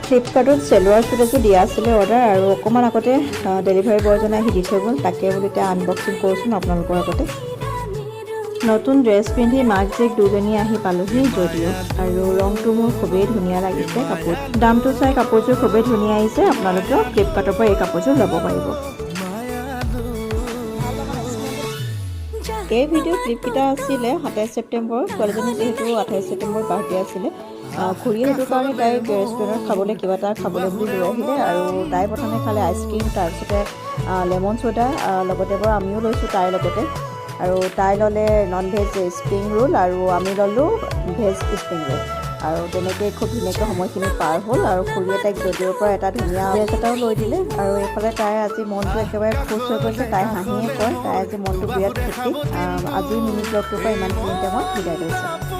ফ্লিপকাৰ্টত চেলোৱাৰ চুট এযোৰ দিয়া আছিলে অৰ্ডাৰ আৰু অকণমান আগতে ডেলিভাৰী বয়জনে আহি দি থৈ গ'ল। তাকে বোলো এতিয়া আনবক্সিং কৰোঁচোন আপোনালোকৰ আগতে। নতুন ড্ৰেছ পিন্ধি মাক জীয়েক দুজনী আহি পালোহি যদিও আৰু ৰংটো মোৰ খুবেই ধুনীয়া লাগিছে। কাপোৰ দামটো চাই কাপোৰযোৰ খুবেই ধুনীয়া আহিছে। আপোনালোকেও ফ্লিপকাৰ্টৰ পৰা এই কাপোৰযোৰ ল'ব পাৰিব। এই ভিডিঅ' ক্লিপকেইটা আছিলে 27 ছেপ্টেম্বৰ। ছোৱালীজনী যিহেতু 28 ছেপ্টেম্বৰ বাৰ্থডে আছিলে, খুৰীয়ে সেইটো কাৰণে তাইক ৰেষ্টুৰেণ্টত খাবলৈ কিবা এটা খাবলৈ বুলি লৈ আহিলে আৰু তাই প্ৰথমে খালে আইচক্ৰীম, তাৰপিছতে লেমন চ'ডা, লগতে বাৰু আমিও লৈছোঁ তাইৰ লগতে। আৰু তাই ল'লে নন ভেজ স্প্ৰিং ৰোল আৰু আমি ল'লোঁ ভেজ স্প্ৰিং ৰোল। আৰু তেনেকৈ খুব ধুনীয়াকৈ সময়খিনি পাৰ হ'ল আৰু খুৰীয়ে তাইক যদিওৰ পৰা এটা ধুনীয়া ড্ৰেছ এটাও লৈ দিলে। আৰু এইফালে তাই আজি মনটো একেবাৰে খুচ হৈ গৈছে। তাই হাঁহিয়ে কয় তাই আজি মনটো বিৰাট ফূৰ্তি। আজি মিনি ব্লগটোৰ পৰা ইমানখিনিতে মই বিদায় লৈছোঁ।